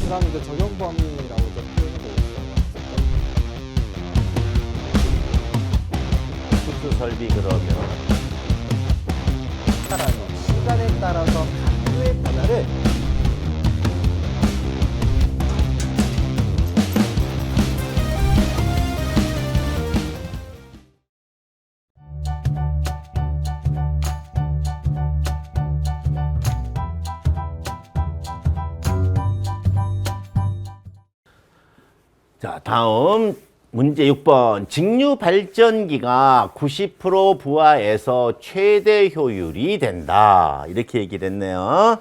그다음 이제 적용 범위라고 좀 표현이 되어 있어요. 수수 설비 그러면 따라서 시간에 따라서 각도의 변화를 자, 다음 문제 6번. 직류 발전기가 90% 부하에서 최대 효율이 된다. 이렇게 얘기를 했네요.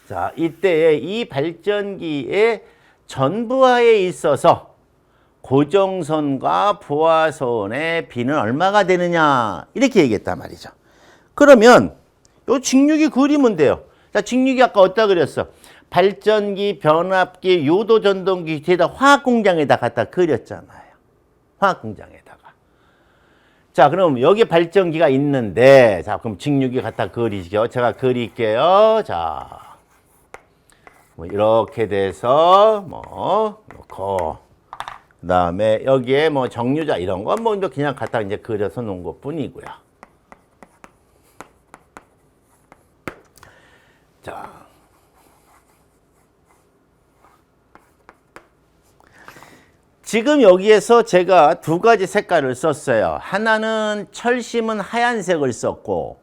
자, 이때에 이 발전기의 전부하에 있어서 고정선과 부하선의 비는 얼마가 되느냐. 이렇게 얘기했단 말이죠. 그러면 요 직류기 그리면 돼요. 자, 직류기 아까 어디다 그렸어? 발전기, 변압기, 요도전동기 뒤에다 화학공장에다 갖다 그렸잖아요. 화학공장에다가. 자, 그럼 여기 발전기가 있는데, 자, 그럼 직류기 갖다 그리죠. 제가 그릴게요. 자, 뭐 이렇게 돼서 뭐 놓고, 그 다음에 여기에 뭐 정류자 이런 건 뭐 그냥 갖다 이제 그려서 놓은 것 뿐이고요. 자. 지금 여기에서 제가 두 가지 색깔을 썼어요. 하나는 철심은 하얀색을 썼고,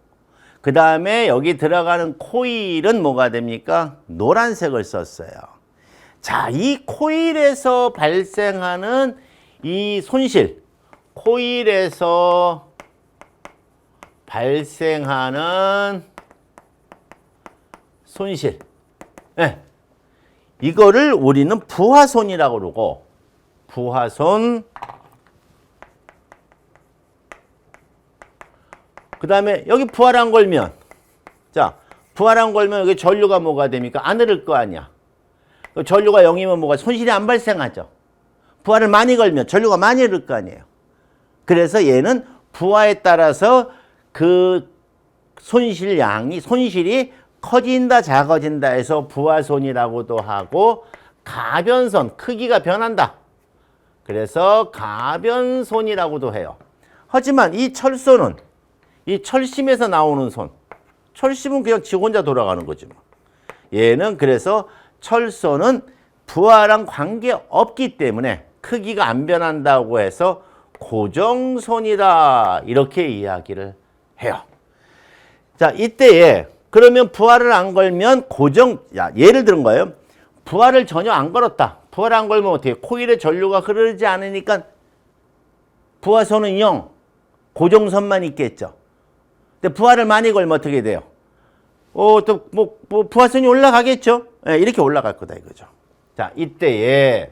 그 다음에 여기 들어가는 코일은 뭐가 됩니까? 노란색을 썼어요. 자, 이 코일에서 발생하는 이 손실, 코일에서 발생하는 손실, 네. 이거를 우리는 부하손이라고 그러고, 부하손, 그 다음에 여기 부하랑 걸면, 자, 부하랑 걸면 여기 전류가 뭐가 됩니까? 안 흐를 거 아니야. 전류가 0이면 뭐가 손실이 안 발생하죠. 부하를 많이 걸면 전류가 많이 흐를 거 아니에요. 그래서 얘는 부하에 따라서 그 손실이 커진다, 작아진다 해서 부하손이라고도 하고, 가변선, 크기가 변한다. 그래서 가변손이라고도 해요. 하지만 이 철선은, 이 철심에서 나오는 손, 철심은 그냥 지 혼자 돌아가는 거지 뭐. 얘는 그래서 철선은 부하랑 관계없기 때문에 크기가 안 변한다고 해서 고정손이다. 이렇게 이야기를 해요. 자, 이때에 그러면 부하를 안 걸면 예를 들은 거예요. 부하를 전혀 안 걸었다. 부하를 안 걸면 어떻게? 코일에 전류가 흐르지 않으니까 부하선은 0, 고정선만 있겠죠. 근데 부하를 많이 걸면 어떻게 돼요? 부하선이 올라가겠죠? 네, 이렇게 올라갈 거다 이거죠. 자, 이때에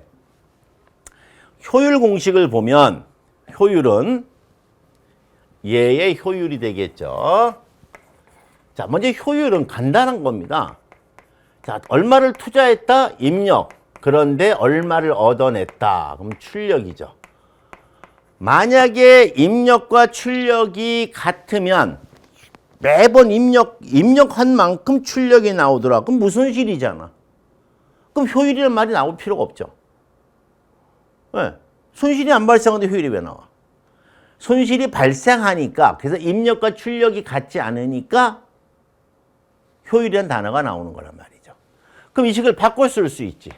효율 공식을 보면 효율은 얘의 효율이 되겠죠. 자, 먼저 효율은 간단한 겁니다. 자, 얼마를 투자했다? 입력. 그런데 얼마를 얻어냈다. 그럼 출력이죠. 만약에 입력과 출력이 같으면 매번 입력한 만큼 출력이 나오더라. 그럼 무슨 실이잖아. 그럼 효율이라는 말이 나올 필요가 없죠. 네. 손실이 안 발생하는데 효율이 왜 나와? 손실이 발생하니까, 그래서 입력과 출력이 같지 않으니까 효율이라는 단어가 나오는 거란 말이죠. 그럼 이 식을 바꿔 쓸 수 있지.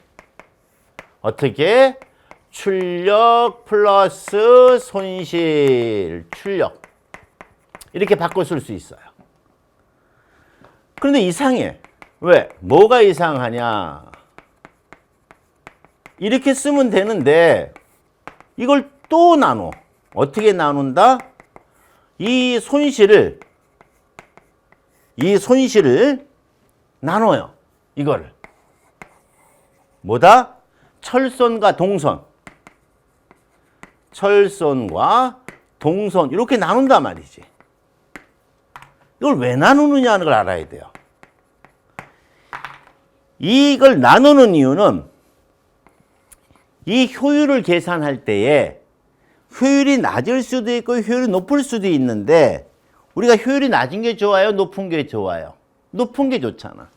어떻게? 출력 플러스 손실, 출력. 이렇게 바꿔 쓸 수 있어요. 그런데 이상해. 왜? 뭐가 이상하냐? 이렇게 쓰면 되는데 이걸 또 나눠. 어떻게 나눈다? 이 손실을 나눠요. 이거를. 뭐다? 철선과 동선. 철선과 동선. 이렇게 나눈단 말이지. 이걸 왜 나누느냐 하는 걸 알아야 돼요. 이걸 나누는 이유는 이 효율을 계산할 때에 효율이 낮을 수도 있고 효율이 높을 수도 있는데 우리가 효율이 낮은 게 좋아요? 높은 게 좋아요? 높은 게 좋잖아.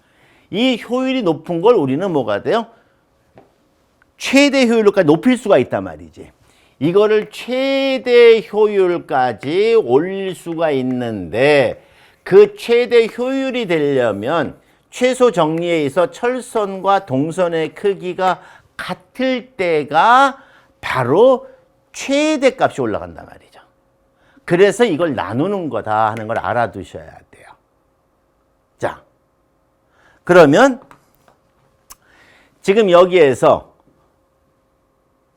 이 효율이 높은 걸 우리는 뭐가 돼요? 최대 효율까지 높일 수가 있단 말이지. 이거를 최대 효율까지 올릴 수가 있는데 그 최대 효율이 되려면 최소 정리에 의해서 철선과 동선의 크기가 같을 때가 바로 최대 값이 올라간단 말이죠. 그래서 이걸 나누는 거다 하는 걸 알아두셔야 돼요. 자, 그러면 지금 여기에서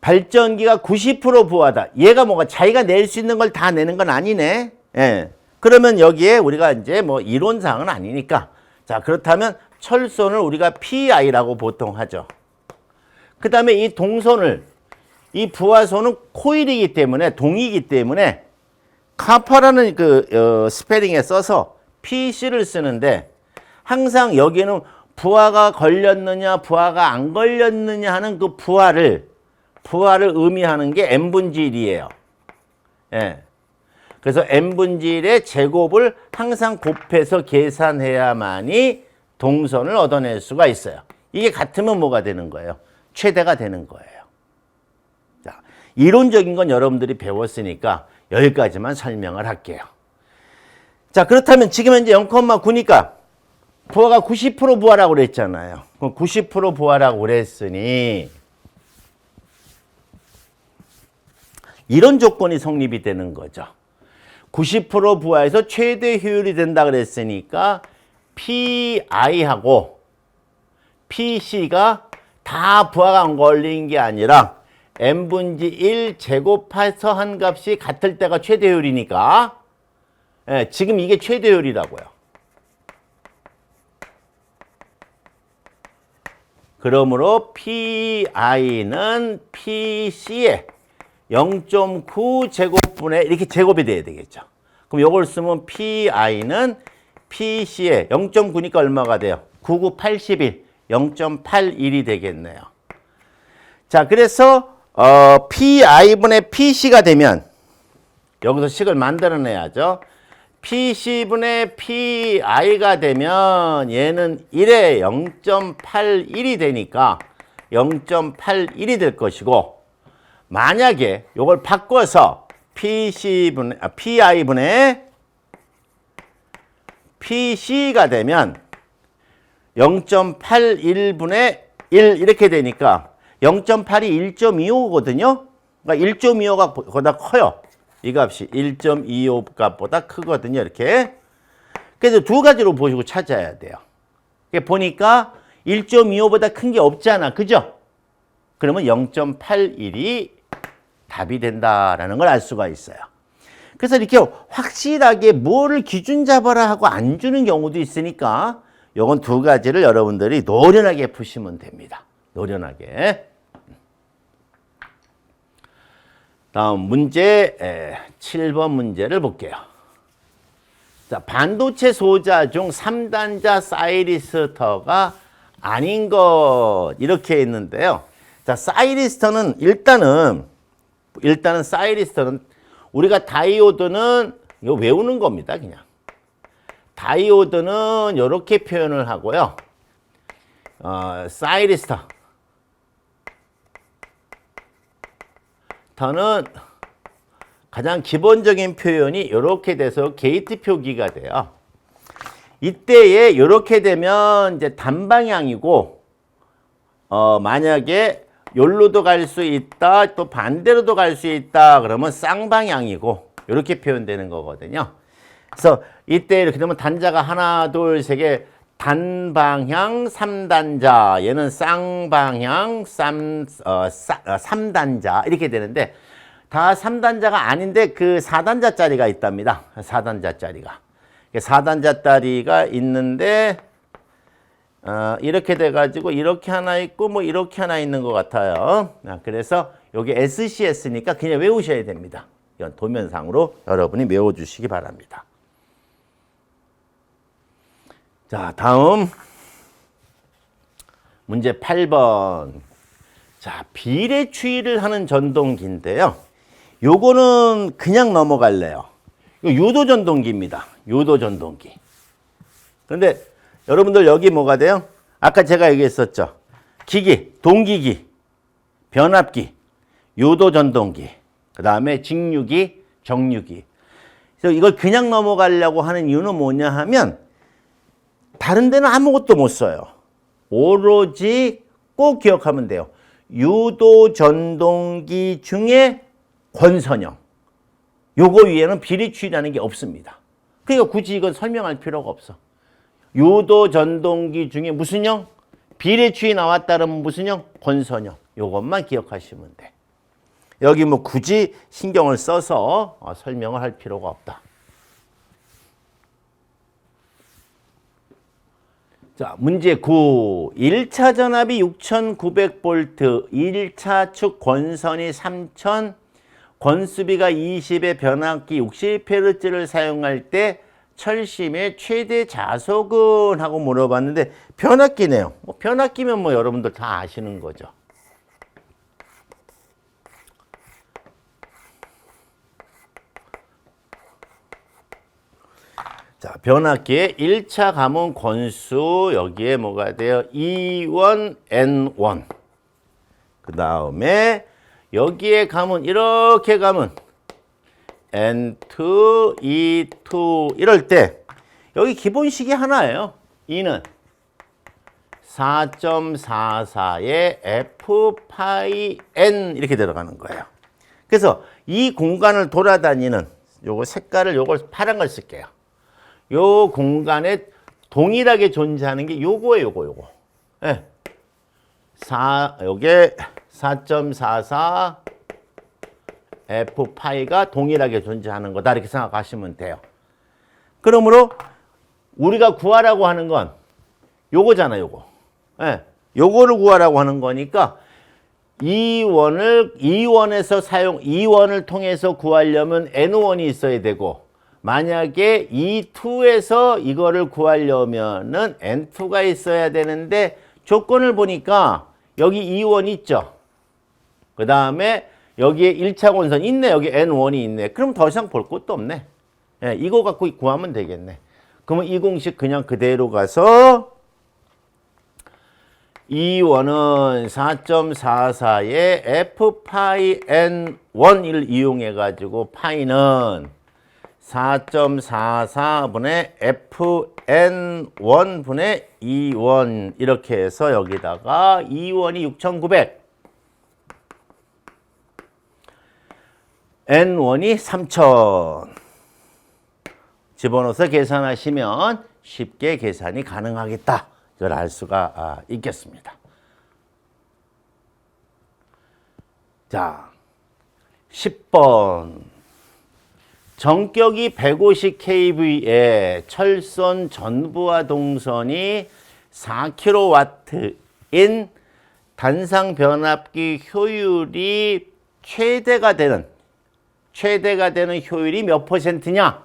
발전기가 90% 부하다. 얘가 뭐가 자기가 낼 수 있는 걸 다 내는 건 아니네. 예. 그러면 여기에 우리가 이제 뭐 이론상은 아니니까. 자, 그렇다면 철선을 우리가 PI라고 보통 하죠. 그 다음에 이 동선을, 이 부하선은 코일이기 때문에, 동이기 때문에 카파라는 그 스페링에 써서 PC를 쓰는데 항상 여기는 부하가 걸렸느냐, 부하가 안 걸렸느냐 하는 그 부하를 의미하는 게 n분의 1이에요. 예. 그래서 n분의 1의 제곱을 항상 곱해서 계산해야만이 동선을 얻어낼 수가 있어요. 이게 같으면 뭐가 되는 거예요? 최대가 되는 거예요. 자, 이론적인 건 여러분들이 배웠으니까 여기까지만 설명을 할게요. 자, 그렇다면 지금 현재 0,9니까 부하가 90% 부하라고 그랬잖아요. 그럼 90% 부하라고 그랬으니 이런 조건이 성립이 되는 거죠. 90% 부하에서 최대 효율이 된다 그랬으니까 PI하고 PC가 다 부하가 안 걸린 게 아니라 n분의 1 제곱해서 한 값이 같을 때가 최대 효율이니까 예, 지금 이게 최대 효율이라고요. 그러므로 PI는 PC의 0.9 제곱분의 이렇게 제곱이 돼야 되겠죠. 그럼 이걸 쓰면 PI는 PC의 0.9니까 얼마가 돼요? 99, 81, 0.81이 되겠네요. 자, 그래서 PI분의 PC가 되면 여기서 식을 만들어내야죠. PC분의 PI가 되면 얘는 1에 0.81이 되니까 0.81이 될 것이고 만약에 이걸 바꿔서 PI분의 PC가 되면 0.81분의 1 이렇게 되니까 0.8이 1.25거든요. 그러니까 1.25가 보다 커요. 이 값이 1.25 값보다 크거든요. 이렇게. 그래서 두 가지로 보시고 찾아야 돼요. 보니까 1.25보다 큰 게 없잖아. 그죠? 그러면 0.81이 답이 된다라는 걸 알 수가 있어요. 그래서 이렇게 확실하게 뭐를 기준 잡아라 하고 안 주는 경우도 있으니까 요건 두 가지를 여러분들이 노련하게 푸시면 됩니다. 노련하게. 다음 문제 7번 문제를 볼게요. 자, 반도체 소자 중 3단자 사이리스터가 아닌 것 이렇게 있는데요. 자, 사이리스터는 일단은 사이리스터는 우리가 다이오드는 이거 외우는 겁니다, 그냥. 다이오드는 이렇게 표현을 하고요. 사이리스터는 가장 기본적인 표현이 이렇게 돼서 게이트 표기가 돼요. 이때에 이렇게 되면 이제 단방향이고, 만약에 여기로도 갈 수 있다, 또 반대로도 갈 수 있다, 그러면 쌍방향이고, 이렇게 표현되는 거거든요. 그래서 이때 이렇게 되면 단자가 하나, 둘, 세 개, 단방향 3단자, 얘는 쌍방향 3단자, 이렇게 되는데, 다 3단자가 아닌데 그 4단자짜리가 있답니다. 4단자짜리가. 4단자짜리가 있는데, 이렇게 돼가지고 이렇게 하나 있고 뭐 이렇게 하나 있는 것 같아요. 그래서 여기 SCS니까 그냥 외우셔야 됩니다. 이건 도면상으로 여러분이 외워주시기 바랍니다. 자, 다음 문제 8번. 자, 비례추이를 하는 전동기인데요. 요거는 그냥 넘어갈래요. 이거 유도전동기입니다. 유도전동기. 그런데 여러분들 여기 뭐가 돼요? 아까 제가 얘기했었죠. 기기, 동기기. 변압기, 유도전동기, 그 다음에 직류기, 정류기. 그래서 이걸 그냥 넘어가려고 하는 이유는 뭐냐 하면 다른 데는 아무것도 못 써요. 오로지 꼭 기억하면 돼요. 유도전동기 중에 권선형. 요거 위에는 비례추이라는 게 없습니다. 그러니까 굳이 이건 설명할 필요가 없어. 유도전동기 중에 무슨 형? 비례추이 나왔다면 무슨 형? 권선형. 요것만 기억하시면 돼. 여기 뭐 굳이 신경을 써서 설명을 할 필요가 없다. 자, 문제 9. 1차 전압이 6900V, 1차 축 권선이 3000, 권수비가 20의 변압기 60Hz를 사용할 때 철심의 최대 자속은 하고 물어봤는데 변압기네요. 뭐 변압기면 뭐 여러분들 다 아시는 거죠. 자, 변압기의 1차 감은 권수, 여기에 뭐가 돼요? E1, N1. 그 다음에 여기에 감은, 이렇게 감은 N2, E2 이럴 때 여기 기본식이 하나예요. E는 4.44의 F 파이 N 이렇게 들어가는 거예요. 그래서 이 공간을 돌아다니는 요거 색깔을 요걸 파란 걸 쓸게요. 요 공간에 동일하게 존재하는 게 요거예요, 요거. 예. 요게 4.44 F 파이가 동일하게 존재하는 거다. 이렇게 생각하시면 돼요. 그러므로 우리가 구하라고 하는 건 요거잖아, 요거. 예. 요거를 구하라고 하는 거니까 E1을 통해서 구하려면 N1이 있어야 되고, 만약에 E2에서 이거를 구하려면은 N2가 있어야 되는데 조건을 보니까 여기 E1 있죠. 그 다음에 여기에 1차 권선 있네. 여기 N1이 있네. 그럼 더 이상 볼 것도 없네. 예, 이거 갖고 구하면 되겠네. 그러면 이 공식 그냥 그대로 가서 E1은 4.44의 F 파이 N1을 이용해 가지고 파이는 4.44분의 FN1분의 E1 이렇게 해서 여기다가 E1이 6900, N1이 3000 집어넣어서 계산하시면 쉽게 계산이 가능하겠다. 이걸 알 수가 있겠습니다. 자, 10번. 전격이 150kV에 철선 전부와 동선이 4kW인 단상 변압기 효율이 최대가 되는 효율이 몇 %냐?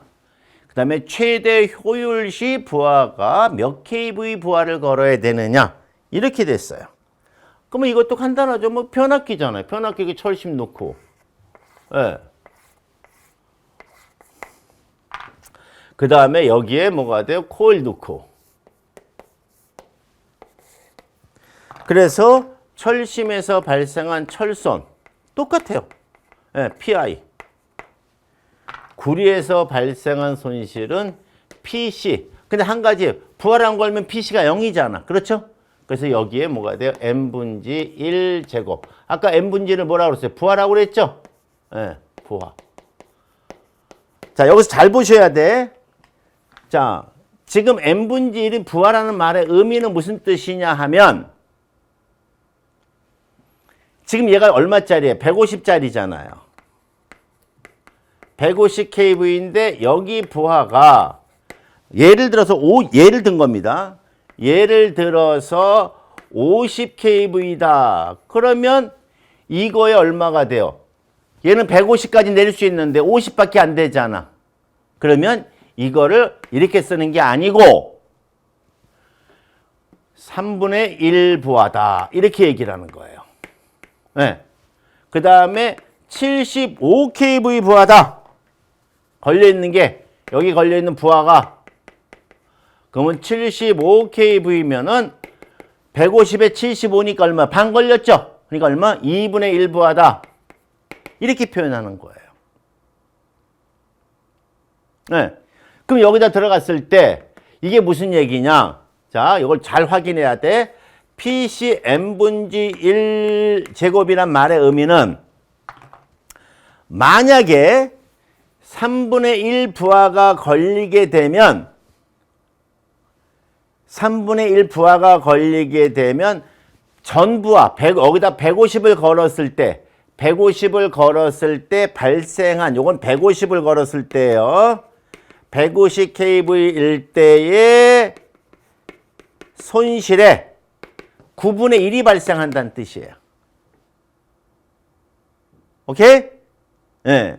그 다음에 최대 효율 시 부하가 몇 kV 부하를 걸어야 되느냐? 이렇게 됐어요. 그러면 이것도 간단하죠. 뭐 변압기잖아요. 변압기에 철심 넣고. 예. 그 다음에 여기에 뭐가 돼요? 코일 넣고. 그래서 철심에서 발생한 철선 똑같아요. 네, PI. 구리에서 발생한 손실은 PC. 근데 한 가지 부하랑 걸면 PC가 0이잖아. 그렇죠? 그래서 여기에 뭐가 돼요? N분지 1제곱. 아까 N분지를 뭐라고 그랬어요? 부하라고 그랬죠? 네, 부하. 자, 여기서 잘 보셔야 돼. 자, 지금 N분지 1이 부하라는 말의 의미는 무슨 뜻이냐 하면 지금 얘가 얼마짜리예요? 150짜리잖아요. 150kV인데 여기 부하가 예를 들어서 예를 든 겁니다. 예를 들어서 50kV다. 그러면 이거에 얼마가 돼요? 얘는 150까지 내릴 수 있는데 50밖에 안 되잖아. 그러면 이거를 이렇게 쓰는 게 아니고 3분의 1 부하다. 이렇게 얘기를 하는 거예요. 네. 그 다음에 75kV 부하다. 걸려있는 게 여기 걸려있는 부하가 그러면 75kV면은 150에 75니까 얼마? 반 걸렸죠? 그러니까 얼마? 2분의 1 부하다. 이렇게 표현하는 거예요. 네. 그럼 여기다 들어갔을 때 이게 무슨 얘기냐? 자, 이걸 잘 확인해야 돼. PC n분지 1 제곱이란 말의 의미는 만약에 3분의 1 부하가 걸리게 되면 3분의 1 부하가 걸리게 되면 전부하, 여기다 150을 걸었을 때 150을 걸었을 때 발생한, 요건 150을 걸었을 때예요. 150kV일 때의 손실에 9분의 1이 발생한다는 뜻이에요. 오케이? 네.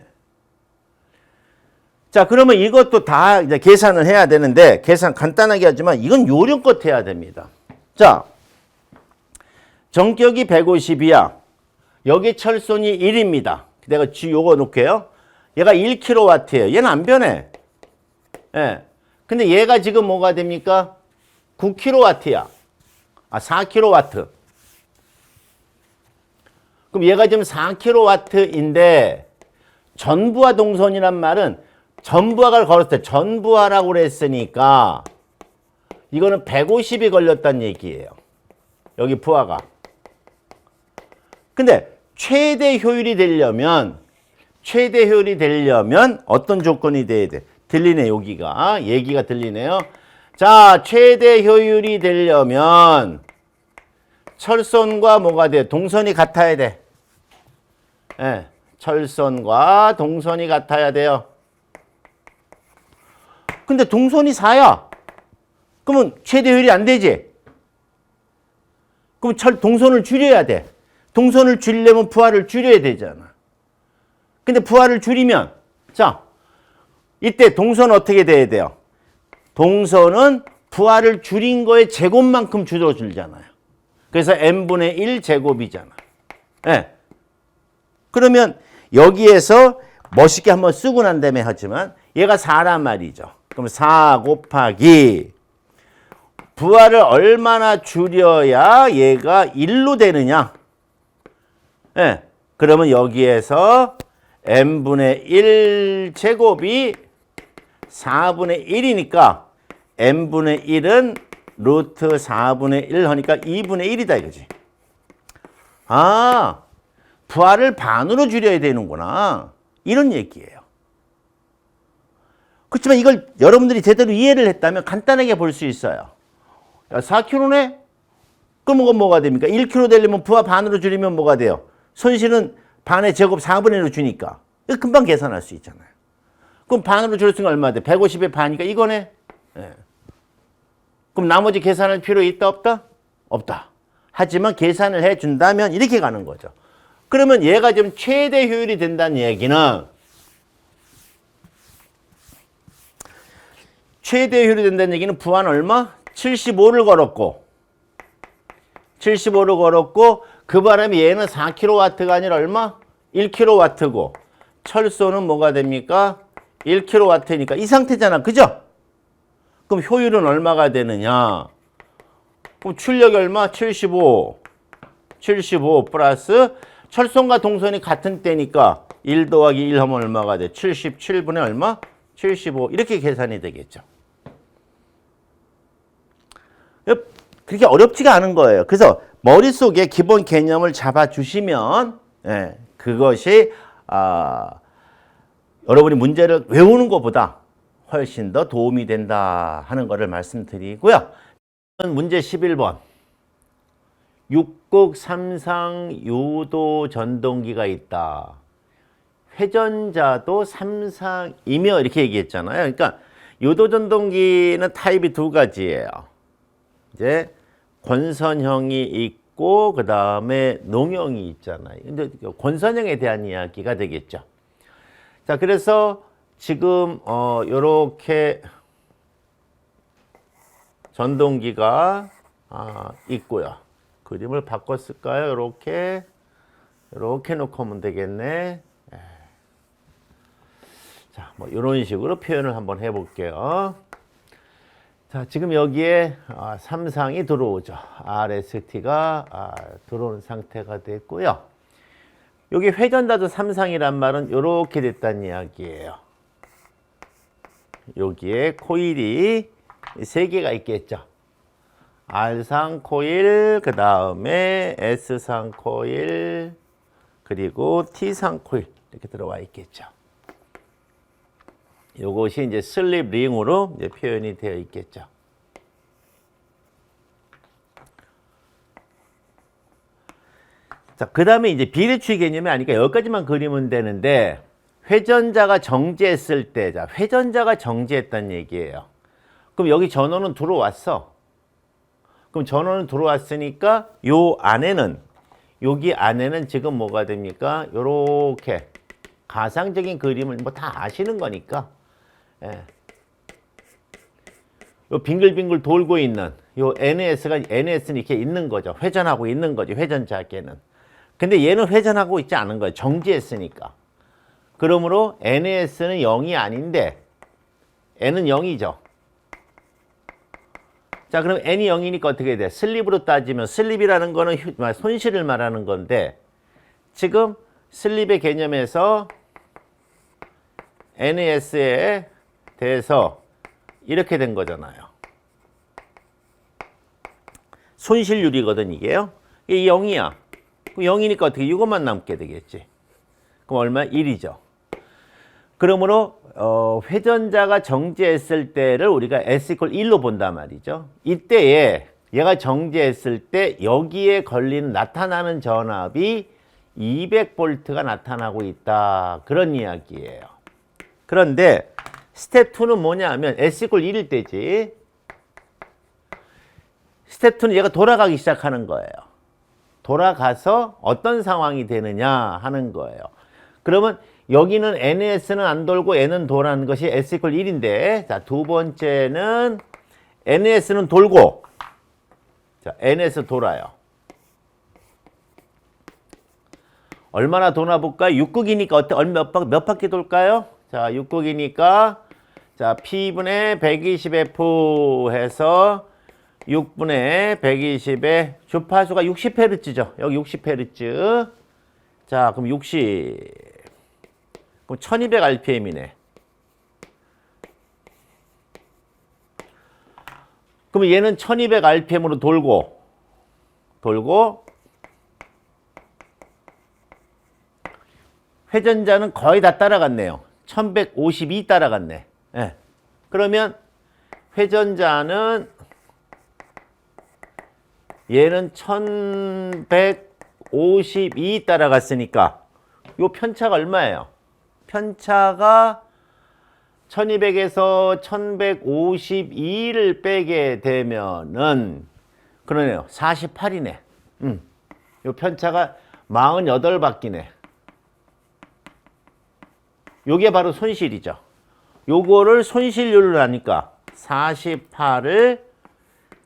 자, 그러면 이것도 다 이제 계산을 해야 되는데, 계산 간단하게 하지만 이건 요령껏 해야 됩니다. 자, 전격이 150이야. 여기 철손이 1입니다. 내가 요거 놓을게요. 얘가 1kW예요. 얘는 안 변해. 예. 근데 얘가 지금 뭐가 됩니까? 9kW야. 4kW. 그럼 얘가 지금 4kW인데 전부하 동선이란 말은 전부하를 걸었을 때 전부하라고 그랬으니까 이거는 150이 걸렸다는 얘기예요. 여기 부하가. 근데 최대 효율이 되려면 어떤 조건이 돼야 돼? 들리네, 여기가. 얘기가 들리네요. 자, 최대 효율이 되려면 철선과 뭐가 돼? 동선이 같아야 돼. 예, 철선과 동선이 같아야 돼요. 근데 동선이 4야. 그러면 최대 효율이 안 되지? 그럼 동선을 줄여야 돼. 동선을 줄이려면 부하를 줄여야 되잖아. 근데 부하를 줄이면, 자, 이때 동선 어떻게 돼야 돼요? 동선은 부하를 줄인 거의 제곱만큼 줄여주잖아요. 그래서 n분의 1 제곱이잖아. 네. 그러면 여기에서 멋있게 한번 쓰고 난 다음에 하지만 얘가 4란 말이죠. 그럼 4 곱하기 부하를 얼마나 줄여야 얘가 1로 되느냐? 네. 그러면 여기에서 n분의 1 제곱이 4분의 1이니까 n분의 1은 루트 4분의 1 하니까 2분의 1이다 이거지. 아, 부하를 반으로 줄여야 되는구나. 이런 얘기예요. 그렇지만 이걸 여러분들이 제대로 이해를 했다면 간단하게 볼 수 있어요. 야, 4kg네? 그럼 그건 뭐가 됩니까? 1kg 되려면 부하 반으로 줄이면 뭐가 돼요? 손실은 반의 제곱 4분의 1로 주니까. 이거 금방 계산할 수 있잖아요. 그럼 반으로 줄였으니까 얼마 돼? 150의 반이니까 이거네? 네. 그럼 나머지 계산할 필요 있다 없다? 없다. 하지만 계산을 해준다면 이렇게 가는 거죠. 그러면 얘가 지금 최대 효율이 된다는 얘기는 최대 효율이 된다는 얘기는 부하는 얼마? 75를 걸었고 75를 걸었고 그 바람에 얘는 4kW가 아니라 얼마? 1kW고 철소는 뭐가 됩니까? 1kW니까 이 상태잖아. 그죠? 그럼 효율은 얼마가 되느냐? 그럼 출력이 얼마? 75 플러스 철선과 동선이 같은 때니까 1 더하기 1 하면 얼마가 돼? 77분의 얼마? 75 이렇게 계산이 되겠죠. 그렇게 어렵지가 않은 거예요. 그래서 머릿속에 기본 개념을 잡아주시면 그것이 여러분이 문제를 외우는 것보다 훨씬 더 도움이 된다 하는 것을 말씀드리고요. 문제 11번. 육국 삼상 요도 전동기가 있다. 회전자도 삼상이며 이렇게 얘기했잖아요. 그러니까 요도 전동기는 타입이 두 가지예요. 이제 권선형이 있고 그 다음에 농형이 있잖아요. 근데 권선형에 대한 이야기가 되겠죠. 자, 그래서 지금 요렇게 전동기가 있고요. 그림을 바꿨을까요? 요렇게 놓고 하면 되겠네. 자, 뭐 이런 식으로 표현을 한번 해볼게요. 자, 지금 여기에 삼상이 들어오죠. RST가 들어오는 상태가 됐고요. 여기 회전자도 삼상이란 말은 이렇게 됐다는 이야기예요. 여기에 코일이 3개가 있겠죠. R상 코일, 그 다음에 S상 코일, 그리고 T상 코일 이렇게 들어와 있겠죠. 요것이 이제 슬립 링으로 이제 표현이 되어 있겠죠. 자, 그 다음에 이제 비례추이 개념이 아니까 여기까지만 그리면 되는데, 회전자가 정지했을 때, 자, 회전자가 정지했다는 얘기예요. 그럼 여기 전원은 들어왔어. 그럼 전원은 들어왔으니까 요 안에는, 여기 안에는 지금 뭐가 됩니까? 요렇게 가상적인 그림을 뭐 다 아시는 거니까. 예. 요 빙글빙글 돌고 있는 요 NS는 이렇게 있는 거죠. 회전하고 있는 거죠. 회전자계는. 근데 얘는 회전하고 있지 않은 거예요. 정지했으니까. 그러므로 NS는 0이 아닌데 N은 0이죠. 자, 그럼 N이 0이니까 어떻게 돼? 슬립으로 따지면 슬립이라는 거는 손실을 말하는 건데, 지금 슬립의 개념에서 NS에 대해서 이렇게 된 거잖아요. 손실률이거든, 이게요. 이게 0이야. 0이니까 어떻게 이것만 남게 되겠지. 그럼 얼마? 1이죠. 그러므로 회전자가 정지했을 때를 우리가 S = 1로 본단 말이죠. 이때에 얘가 정지했을 때 여기에 걸리는 나타나는 전압이 200V가 나타나고 있다. 그런 이야기예요. 그런데 스텝 2는 뭐냐 하면 S = 1일 때지. 스텝 2는 얘가 돌아가기 시작하는 거예요. 돌아가서 어떤 상황이 되느냐 하는 거예요. 그러면 여기는 NS는 안 돌고 N은 도라는 것이 S = 1인데, 자, 두 번째는 NS는 돌고, 자, NS 돌아요. 얼마나 도나 볼까요? 6극이니까 몇 바퀴 돌까요? 자, 6극이니까, 자, P분의 120F 해서 6분의 120의 주파수가 60Hz죠. 여기 60Hz. 자, 그럼 60. 그럼 1200rpm이네. 그럼 얘는 1200rpm으로 돌고 회전자는 거의 다 따라갔네요. 1152 따라갔네. 네. 그러면 회전자는 얘는 1152 따라갔으니까 요 편차가 얼마예요? 편차가 1200에서 1152를 빼게 되면은 그러네요. 48이네. 요 편차가 48바퀴네. 요게 바로 손실이죠. 요거를 손실률로 하니까 48을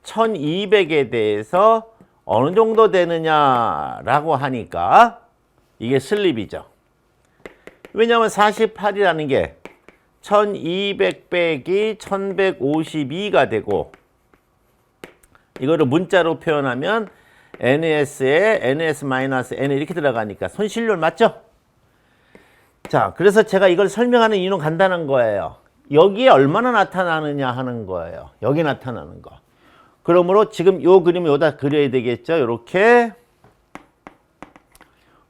1200에 대해서 어느 정도 되느냐라고 하니까 이게 슬립이죠. 왜냐하면 48이라는 게 1200 빼기 1152가 되고, 이거를 문자로 표현하면 NS에 NS-N 이렇게 들어가니까 손실률 맞죠? 자, 그래서 제가 이걸 설명하는 이유는 간단한 거예요. 여기에 얼마나 나타나느냐 하는 거예요. 여기 나타나는 거. 그러므로 지금 요 그림을 여기다 그려야 되겠죠. 이렇게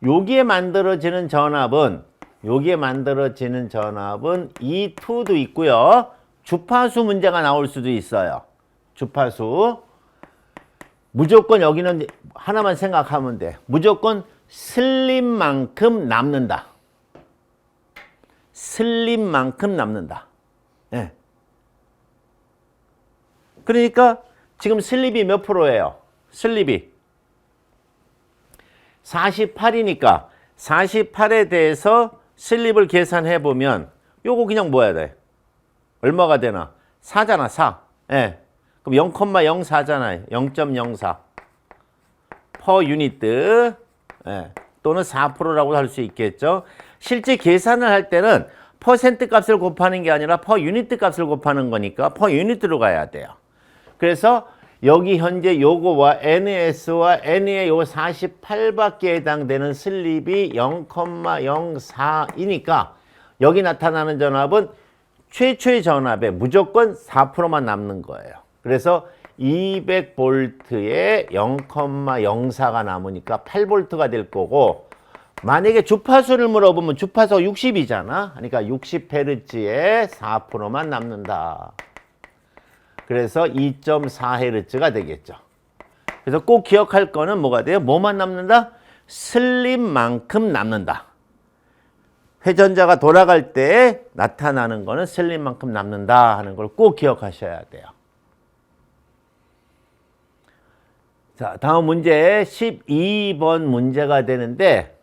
여기에 만들어지는 전압은 E2도 있고요. 주파수 문제가 나올 수도 있어요. 주파수. 무조건 여기는 하나만 생각하면 돼. 무조건 슬립만큼 남는다. 슬립만큼 남는다. 네. 그러니까 지금 슬립이 몇 프로예요? 슬립이 48이니까 48에 대해서 슬립을 계산해 보면 요거 그냥 뭐야 돼? 얼마가 되나? 4잖아, 4. 예. 그럼 0,04잖아요. 0.04 per 유니트. 예. 또는 4%라고 할 수 있겠죠. 실제 계산을 할 때는 퍼센트 값을 곱하는 게 아니라 per 유니트 값을 곱하는 거니까 per 유니트로 가야 돼요. 그래서 여기 현재 요거와 NS와 N의 요 48밖에 해당되는 슬립이 0,04이니까 여기 나타나는 전압은 최초의 전압에 무조건 4%만 남는 거예요. 그래서 200V에 0,04가 남으니까 8V가 될 거고, 만약에 주파수를 물어보면 주파수가 60이잖아. 그러니까 60Hz에 4%만 남는다. 그래서 2.4Hz가 되겠죠. 그래서 꼭 기억할 거는 뭐가 돼요? 뭐만 남는다? 슬립만큼 남는다. 회전자가 돌아갈 때 나타나는 거는 슬립만큼 남는다 하는 걸 꼭 기억하셔야 돼요. 자, 다음 문제 12번 문제가 되는데,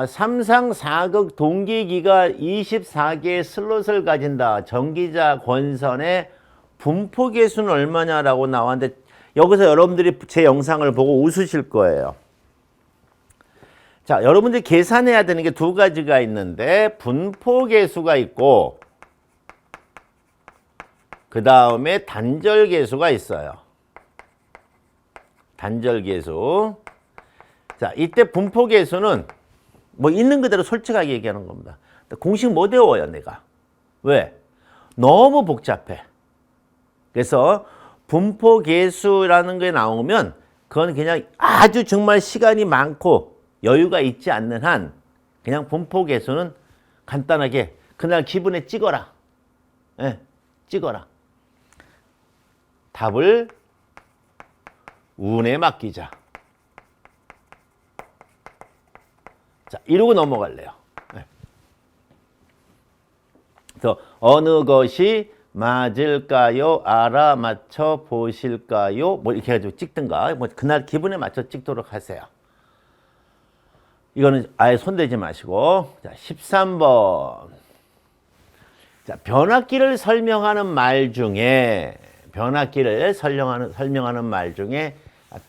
삼상 4극 동기기가 24개의 슬롯을 가진다. 전기자 권선의 분포 계수는 얼마냐라고 나왔는데, 여기서 여러분들이 제 영상을 보고 웃으실 거예요. 자, 여러분들이 계산해야 되는 게 두 가지가 있는데, 분포 계수가 있고 그 다음에 단절 계수가 있어요. 단절 계수. 자, 이때 분포 계수는 뭐 있는 그대로 솔직하게 얘기하는 겁니다. 공식 못 외워요, 내가. 왜? 너무 복잡해. 그래서 분포 계수라는 게 나오면 그건 그냥 아주 정말 시간이 많고 여유가 있지 않는 한 그냥 분포 계수는 간단하게 그날 기분에 찍어라. 예, 찍어라. 답을 운에 맡기자. 자, 이러고 넘어갈래요. 네. 그래서 어느 것이 맞을까요? 알아맞혀 보실까요? 뭐 이렇게 해가지고 찍든가, 뭐 그날 기분에 맞춰 찍도록 하세요. 이거는 아예 손대지 마시고. 자, 13번. 자, 변압기를 설명하는 말 중에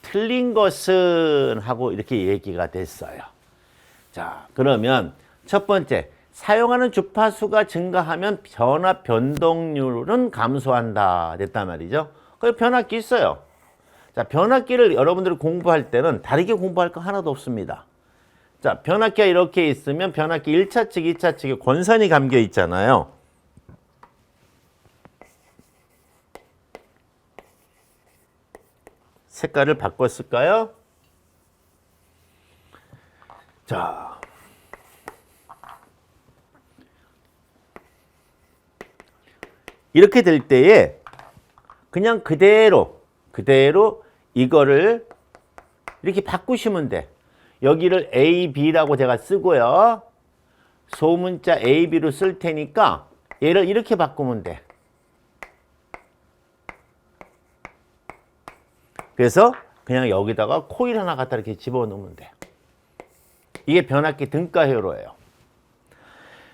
틀린 것은 하고 이렇게 얘기가 됐어요. 자, 그러면 첫 번째, 사용하는 주파수가 증가하면 변압 변동률은 감소한다 됐단 말이죠. 그 변압기 있어요. 자, 변압기를 여러분들이 공부할 때는 다르게 공부할 거 하나도 없습니다. 자, 변압기가 이렇게 있으면 변압기 1차 측, 2차 측에 권선이 감겨 있잖아요. 색깔을 바꿨을까요? 자, 이렇게 될 때에 그냥 그대로 이거를 이렇게 바꾸시면 돼. 여기를 A, B라고 제가 쓰고요. 소문자 A, B로 쓸 테니까 얘를 이렇게 바꾸면 돼. 그래서 그냥 여기다가 코일 하나 갖다 이렇게 집어넣으면 돼. 이게 변압기 등가 회로예요.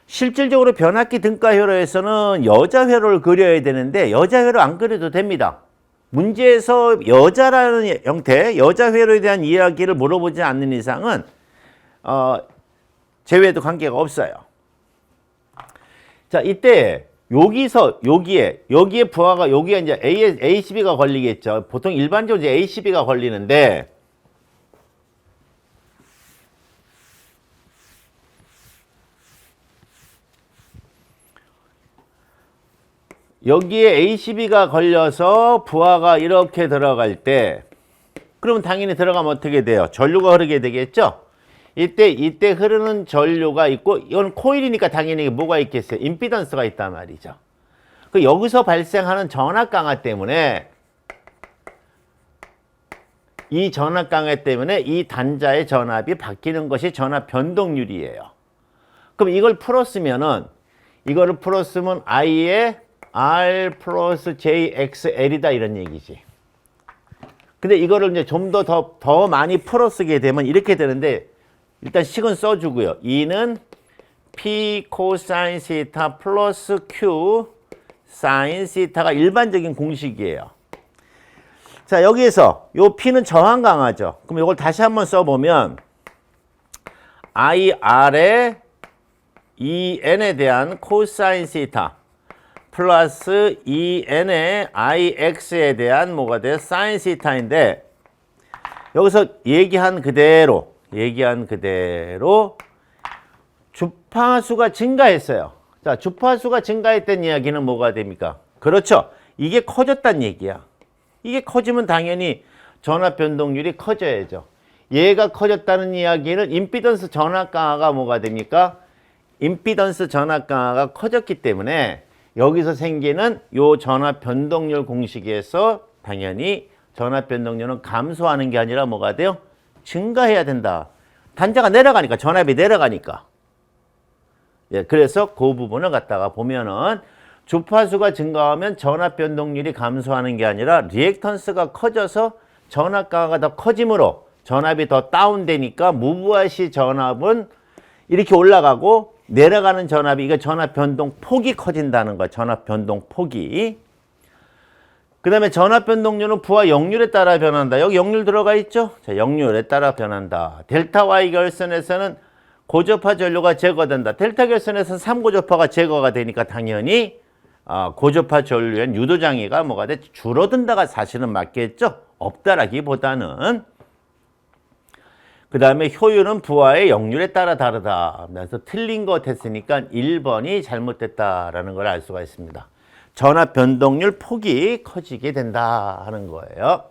실질적으로 변압기 등가 회로에서는 여자 회로를 그려야 되는데 여자 회로 안 그려도 됩니다. 문제에서 여자라는 형태, 여자 회로에 대한 이야기를 물어보지 않는 이상은 제외도 관계가 없어요. 자, 이때 여기에 부하가 여기에 이제 ACB가 걸리겠죠. 보통 일반적으로 이제 ACB가 걸리는데 여기에 ACB가 걸려서 부하가 이렇게 들어갈 때 그러면 당연히 들어가면 어떻게 돼요? 전류가 흐르게 되겠죠? 이때 흐르는 전류가 있고 이건 코일이니까 당연히 뭐가 있겠어요? 임피던스가 있단 말이죠. 그 여기서 발생하는 전압 강화 때문에 이 전압 강화 때문에 이 단자의 전압이 바뀌는 것이 전압 변동률이에요. 그럼 이걸 풀었으면 I의 R 플러스 JXL이다 이런 얘기지. 근데 이거를 이제 좀 더 많이 풀어 쓰게 되면 이렇게 되는데 일단 식은 써주고요. E는 P 코사인 시타 플러스 Q 사인 시타가 일반적인 공식이에요. 자, 여기에서 요 P는 저항 강하죠. 그럼 이걸 다시 한번 써보면 IR의 EN에 대한 코사인 시타 플러스 2n의 ix에 대한 뭐가 돼요? 사인 시타인데 여기서 얘기한 그대로 주파수가 증가했어요. 자, 주파수가 증가했던 이야기는 뭐가 됩니까? 그렇죠. 이게 커졌단 얘기야. 이게 커지면 당연히 전압 변동률이 커져야죠. 얘가 커졌다는 이야기는 임피던스 전압 강화가 뭐가 됩니까? 임피던스 전압 강화가 커졌기 때문에 여기서 생기는 요 전압 변동률 공식에서 당연히 전압 변동률은 감소하는 게 아니라 뭐가 돼요? 증가해야 된다. 단자가 내려가니까, 전압이 내려가니까. 예, 그래서 그 부분을 갖다가 보면은 주파수가 증가하면 전압 변동률이 감소하는 게 아니라 리액턴스가 커져서 전압 강화가 더 커지므로 전압이 더 다운되니까 무부하 시 전압은 이렇게 올라가고 내려가는 전압이 이거 전압 변동 폭이 커진다는 거야. 전압 변동 폭이. 그 다음에 전압 변동률은 부하 역률에 따라 변한다. 여기 역률 들어가 있죠? 자, 역률에 따라 변한다. 델타 Y 결선에서는 고저파 전류가 제거된다. 델타 결선에서는 3고저파가 제거가 되니까 당연히 고저파 전류의 유도장애가 뭐가 돼? 줄어든다가 사실은 맞겠죠? 없다라기보다는. 그 다음에 효율은 부하의 역률에 따라 다르다. 그래서 틀린 것 했으니까 1번이 잘못됐다라는 걸 알 수가 있습니다. 전압 변동률 폭이 커지게 된다 하는 거예요.